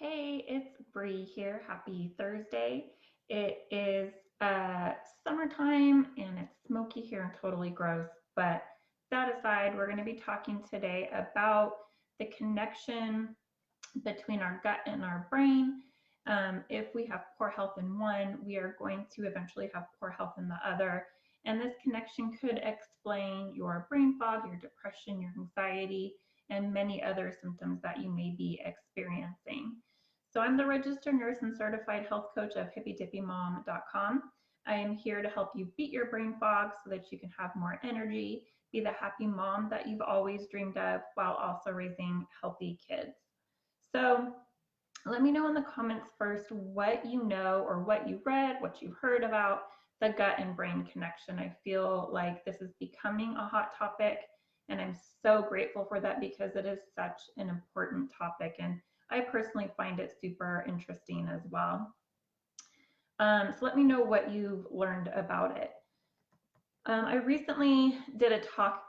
Hey, it's Bree here. Happy Thursday. It is summertime and it's smoky here and totally gross. But that aside, we're going to be talking today about the connection between our gut and our brain. If we have poor health in one, we are going to eventually have poor health in the other. And this connection could explain your brain fog, your depression, your anxiety, and many other symptoms that you may be experiencing. So I'm the registered nurse and certified health coach of hippydippymom.com. I am here to help you beat your brain fog so that you can have more energy, be the happy mom that you've always dreamed of while also raising healthy kids. So let me know in the comments first what you know or what you read, what you heard about the gut and brain connection. I feel like this is becoming a hot topic, and I'm so grateful for that because it is such an important topic. And I personally find it super interesting as well. So let me know what you've learned about it. I recently did a talk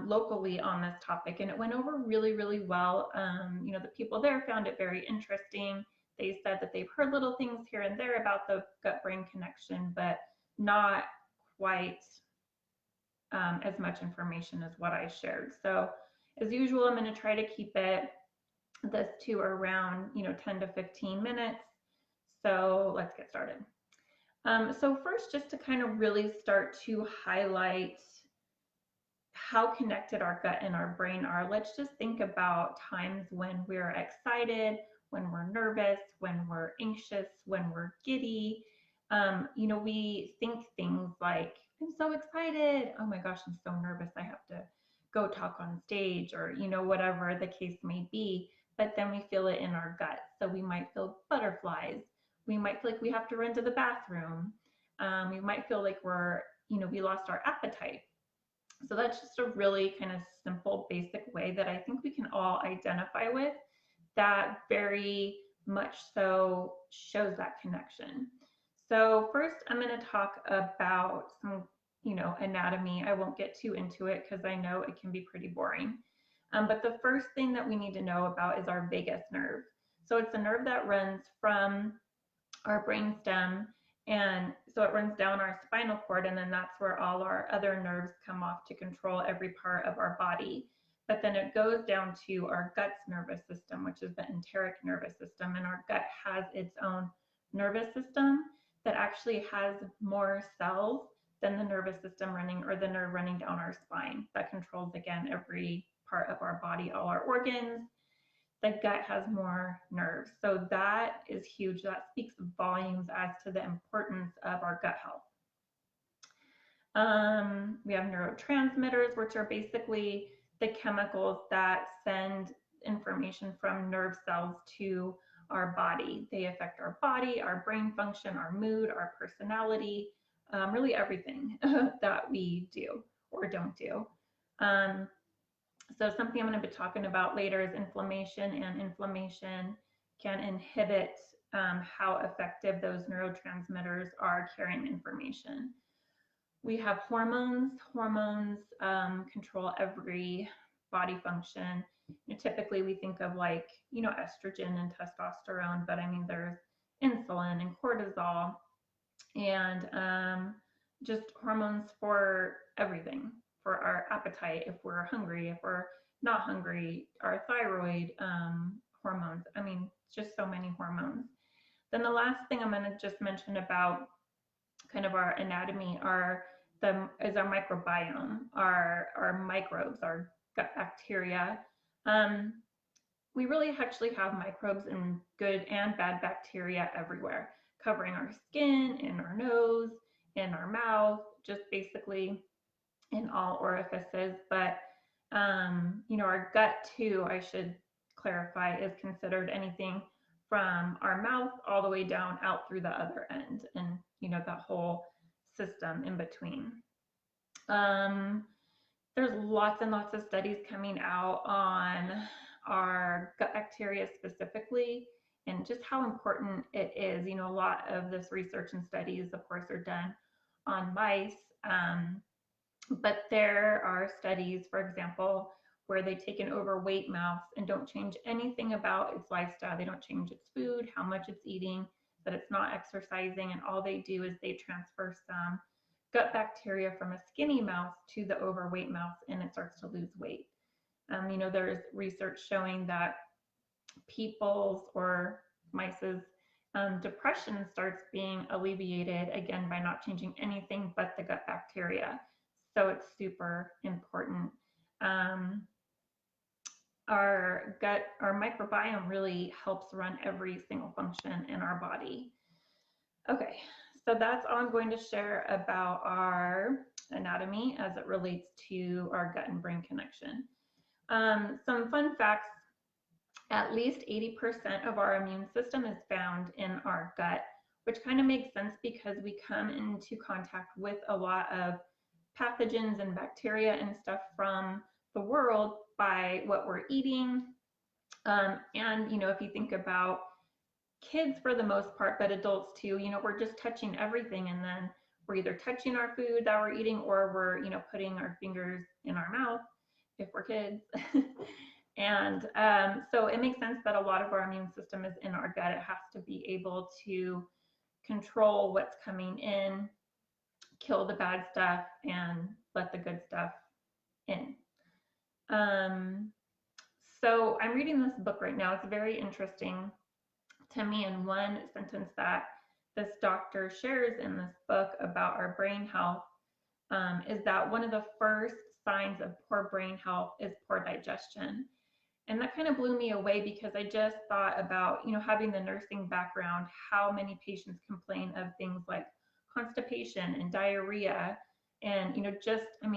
locally on this topic, and it went over really, really well. The people there found it very interesting. They said that they've heard little things here and there about the gut-brain connection, but not quite as much information as what I shared. So, as usual, I'm going to try to keep this to around 10 to 15 minutes. So let's get started. So first, just to kind of really start to highlight how connected our gut and our brain are, let's just think about times when we're excited, when we're nervous, when we're anxious, when we're giddy. We think things like, I'm so excited. Oh my gosh, I'm so nervous. I have to go talk on stage, or, whatever the case may be. But then we feel it in our gut. So we might feel butterflies. We might feel like we have to run to the bathroom. We might feel like we lost our appetite. So that's just a really kind of simple, basic way that I think we can all identify with that very much so shows that connection. So first, I'm going to talk about some, anatomy. I won't get too into it because I know it can be pretty boring. But the first thing that we need to know about is our vagus nerve. So it's a nerve that runs from our brainstem, and so it runs down our spinal cord, and then that's where all our other nerves come off to control every part of our body. But then it goes down to our gut's nervous system, which is the enteric nervous system. And our gut has its own nervous system that actually has more cells than the nervous system running, or the nerve running down our spine, that controls, again, every part of our body, all our organs. The gut has more nerves. So that is huge. That speaks volumes as to the importance of our gut health. We have neurotransmitters, which are basically the chemicals that send information from nerve cells to our body. They affect our body, our brain function, our mood, our personality, really everything that we do or don't do. So something I'm going to be talking about later is inflammation, and inflammation can inhibit how effective those neurotransmitters are carrying information. We have hormones. Hormones control every body function. Typically, we think of estrogen and testosterone, but I mean, there's insulin and cortisol, and just hormones for everything, for our appetite, if we're hungry, if we're not hungry, our thyroid hormones. I mean, just so many hormones. Then the last thing I'm going to just mention about kind of our anatomy is our microbiome, our microbes, our gut bacteria. We really actually have microbes and good and bad bacteria everywhere, covering our skin, in our nose, in our mouth, just basically in all orifices. But our gut too, I should clarify, is considered anything from our mouth all the way down out through the other end, and that whole system in between. There's lots and lots of studies coming out on our gut bacteria specifically, and just how important it is. A lot of this research and studies, of course, are done on mice, but there are studies, for example, where they take an overweight mouse and don't change anything about its lifestyle. They don't change its food, how much it's eating, that it's not exercising, and all they do is they transfer some gut bacteria from a skinny mouse to the overweight mouse, and it starts to lose weight. There's research showing that people's or mice's depression starts being alleviated again by not changing anything but the gut bacteria. So it's super important. Um, our gut, our microbiome really helps run every single function in our body. Okay, so that's all I'm going to share about our anatomy as it relates to our gut and brain connection. Some fun facts: at least 80% of our immune system is found in our gut, which kind of makes sense because we come into contact with a lot of pathogens and bacteria and stuff from the world by what we're eating. If you think about kids for the most part, but adults too, we're just touching everything, and then we're either touching our food that we're eating or we're, putting our fingers in our mouth if we're kids. And so it makes sense that a lot of our immune system is in our gut. It has to be able to control what's coming in, kill the bad stuff, and let the good stuff in. So I'm reading this book right now. It's very interesting to me. And one sentence that this doctor shares in this book about our brain health is that one of the first signs of poor brain health is poor digestion. And that kind of blew me away because I just thought about, having the nursing background, how many patients complain of things like constipation and diarrhea and,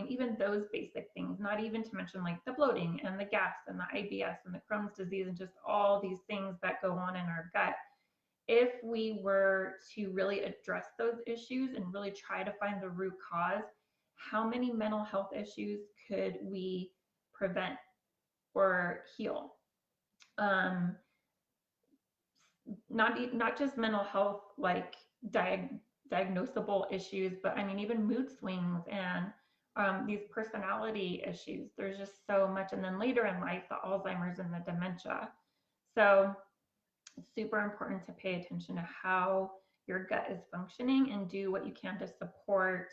even those basic things, not even to mention like the bloating and the gas and the IBS and the Crohn's disease and just all these things that go on in our gut. If we were to really address those issues and really try to find the root cause, how many mental health issues could we prevent or heal? Not just mental health, like diagnosable issues, but even mood swings and these personality issues. There's just so much. And then later in life, the Alzheimer's and the dementia. So it's super important to pay attention to how your gut is functioning and do what you can to support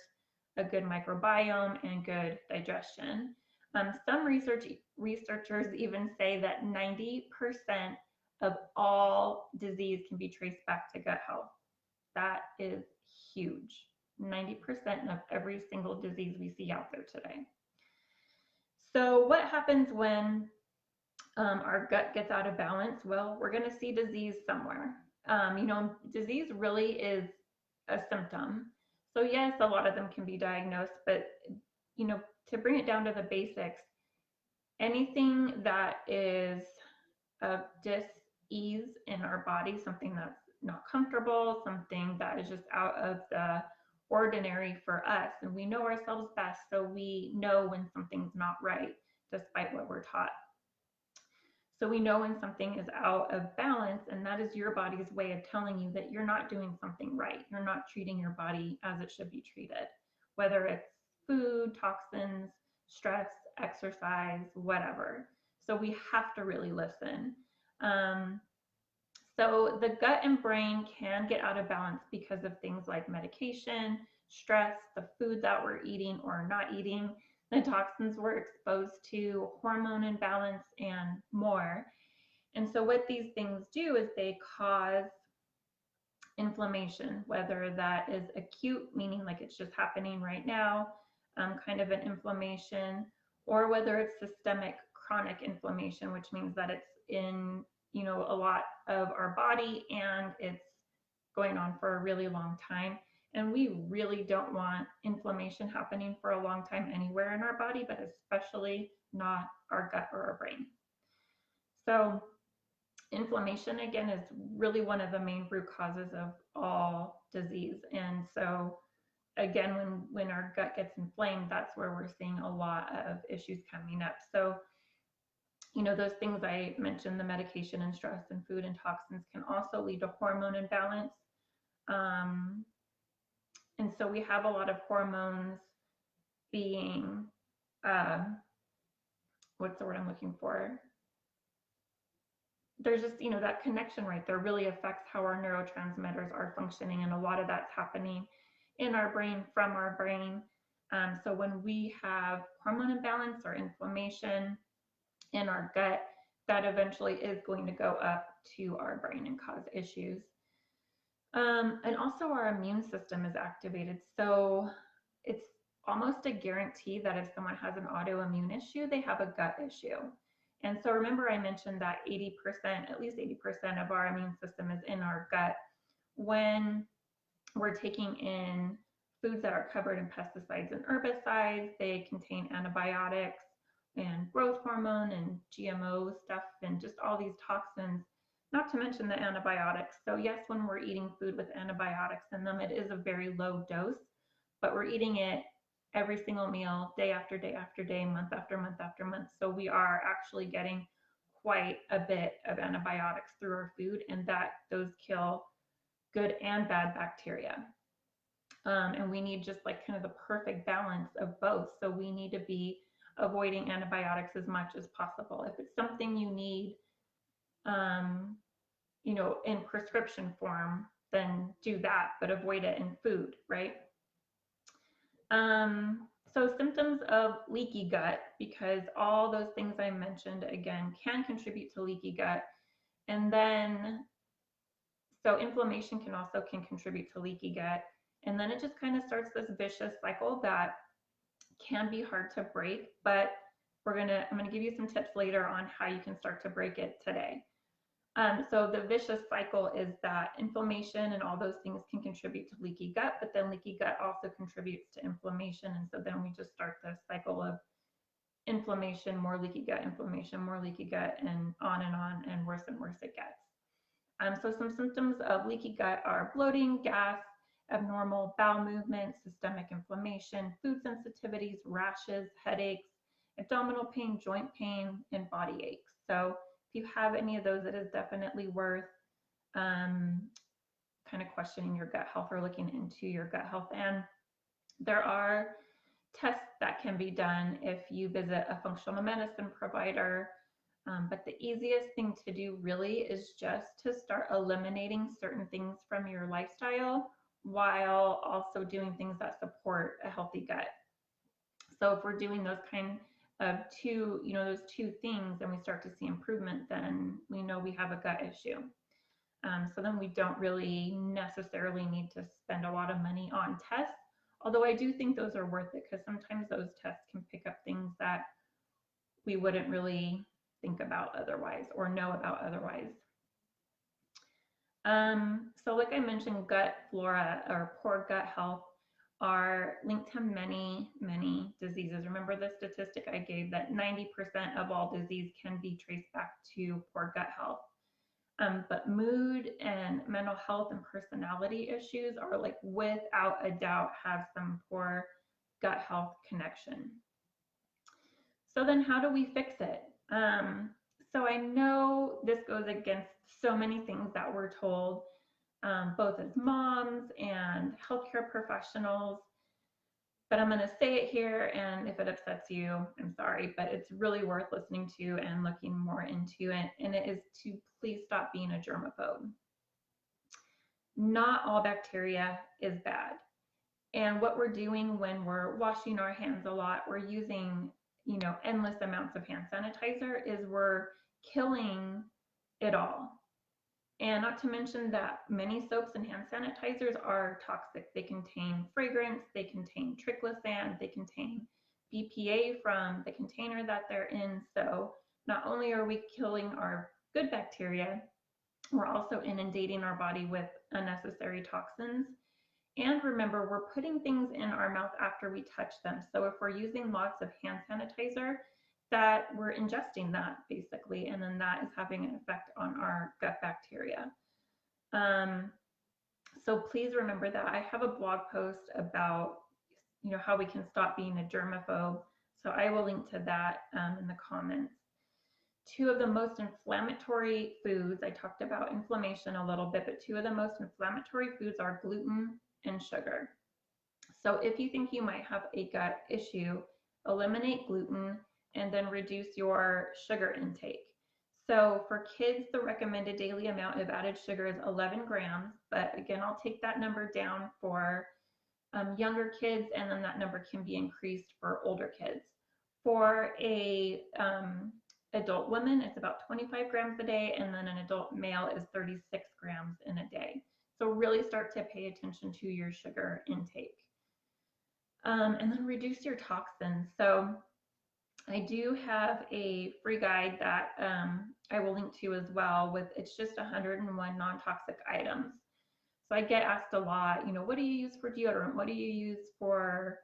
a good microbiome and good digestion. Some researchers even say that 90% of all disease can be traced back to gut health. That is huge. 90% of every single disease we see out there today. So what happens when our gut gets out of balance? Well, we're going to see disease somewhere. Disease really is a symptom. So yes, a lot of them can be diagnosed, but to bring it down to the basics, anything that is of dis-ease in our body, something that's not comfortable, something that is just out of the ordinary for us, and we know ourselves best, so we know when something's not right, despite what we're taught. So we know when something is out of balance, and that is your body's way of telling you that you're not doing something right. You're not treating your body as it should be treated, whether it's food, toxins, stress, exercise, whatever. So we have to really listen. So the gut and brain can get out of balance because of things like medication, stress, the food that we're eating or not eating, the toxins we're exposed to, hormone imbalance, and more. And so what these things do is they cause inflammation, whether that is acute, meaning like it's just happening right now, kind of an inflammation, or whether it's systemic chronic inflammation, which means that it's in a lot of our body and it's going on for a really long time. And we really don't want inflammation happening for a long time anywhere in our body, but especially not our gut or our brain. So inflammation, again, is really one of the main root causes of all disease. And so again, when our gut gets inflamed, that's where we're seeing a lot of issues coming up. So those things I mentioned, the medication and stress and food and toxins, can also lead to hormone imbalance. And so we have a lot of hormones being what's the word I'm looking for? There's just, that connection right there really affects how our neurotransmitters are functioning. And a lot of that's happening in our brain, from our brain. So when we have hormone imbalance or inflammation in our gut, that eventually is going to go up to our brain and cause issues. And also our immune system is activated. So it's almost a guarantee that if someone has an autoimmune issue, they have a gut issue. And so remember I mentioned that 80%, at least 80% of our immune system is in our gut. When we're taking in foods that are covered in pesticides and herbicides, they contain antibiotics and growth hormone and GMO stuff and just all these toxins, not to mention the antibiotics. So yes, when we're eating food with antibiotics in them, it is a very low dose, but we're eating it every single meal, day after day after day, month after month after month. So we are actually getting quite a bit of antibiotics through our food, and that those kill good and bad bacteria. And we need just like kind of the perfect balance of both. So we need to be avoiding antibiotics as much as possible. If it's something you need, in prescription form, then do that, but avoid it in food, right? So symptoms of leaky gut, because all those things I mentioned again can contribute to leaky gut. And then, so inflammation can contribute to leaky gut. And then it just kind of starts this vicious cycle that can be hard to break, but I'm going to give you some tips later on how you can start to break it today. So the vicious cycle is that inflammation and all those things can contribute to leaky gut, but then leaky gut also contributes to inflammation. And so then we just start this cycle of inflammation, more leaky gut, inflammation, more leaky gut, and on, and worse it gets. So some symptoms of leaky gut are bloating, gas, abnormal bowel movement, systemic inflammation, food sensitivities, rashes, headaches, abdominal pain, joint pain, and body aches. So if you have any of those, it is definitely worth kind of questioning your gut health or looking into your gut health. And there are tests that can be done if you visit a functional medicine provider. But the easiest thing to do really is just to start eliminating certain things from your lifestyle while also doing things that support a healthy gut. So if we're doing those kind of those two things and we start to see improvement, then we know we have a gut issue. So then we don't really necessarily need to spend a lot of money on tests, although I do think those are worth it because sometimes those tests can pick up things that we wouldn't really think about otherwise or know about otherwise. So like I mentioned, gut flora or poor gut health are linked to many, many diseases. Remember the statistic I gave that 90% of all disease can be traced back to poor gut health. But mood and mental health and personality issues are like without a doubt have some poor gut health connection. So then how do we fix it? So I know this goes against so many things that we're told, both as moms and healthcare professionals, but I'm going to say it here, and if it upsets you, I'm sorry, but it's really worth listening to and looking more into it, and it is to please stop being a germaphobe. Not all bacteria is bad. And what we're doing when we're washing our hands a lot, we're using, endless amounts of hand sanitizer, is we're killing it all. And not to mention that many soaps and hand sanitizers are toxic. They contain fragrance, they contain triclosan, they contain BPA from the container that they're in. So not only are we killing our good bacteria, we're also inundating our body with unnecessary toxins. And remember, we're putting things in our mouth after we touch them. So if we're using lots of hand sanitizer, that we're ingesting that basically, and then that is having an effect on our gut bacteria. So please remember that. I have a blog post about how we can stop being a germaphobe. So I will link to that in the comments. Two of the most inflammatory foods, I talked about inflammation a little bit, but two of the most inflammatory foods are gluten and sugar. So if you think you might have a gut issue, eliminate gluten and then reduce your sugar intake. So for kids, the recommended daily amount of added sugar is 11 grams, but again, I'll take that number down for younger kids, and then that number can be increased for older kids. For a adult woman, it's about 25 grams a day, and then an adult male is 36 grams in a day. So really start to pay attention to your sugar intake. And then reduce your toxins. So I do have a free guide that I will link to as well. With it's just 101 non-toxic items. So I get asked a lot, what do you use for deodorant? What do you use for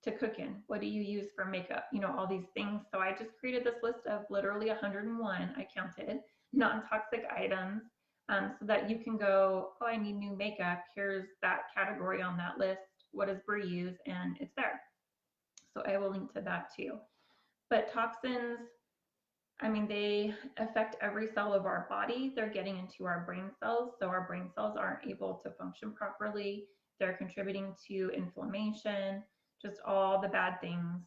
to cook in? What do you use for makeup? All these things. So I just created this list of literally 101, I counted, non-toxic items, so that you can go, oh, I need new makeup. Here's that category on that list. What does Brie use? And it's there. So I will link to that too. But toxins, I mean, they affect every cell of our body. They're getting into our brain cells, so our brain cells aren't able to function properly. They're contributing to inflammation, just all the bad things.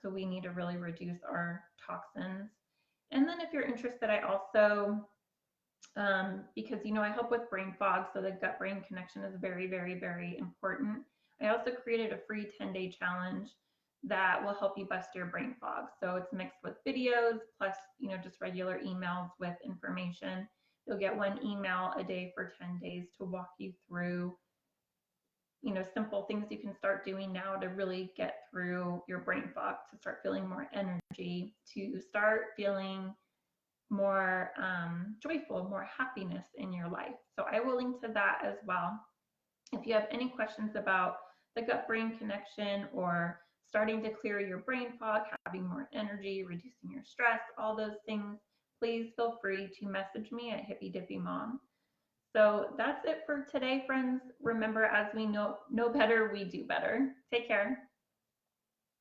So we need to really reduce our toxins. And then if you're interested, I also, because, I help with brain fog, so the gut-brain connection is very, very, very important. I also created a free 10-day challenge that will help you bust your brain fog. So it's mixed with videos plus, just regular emails with information. You'll get one email a day for 10 days to walk you through, simple things you can start doing now to really get through your brain fog, to start feeling more energy, to start feeling more joyful, more happiness in your life. So I will link to that as well. If you have any questions about the gut-brain connection or starting to clear your brain fog, having more energy, reducing your stress, all those things, please feel free to message me at Hippy Dippy Mom. So that's it for today, friends. Remember, as we know better, we do better. Take care.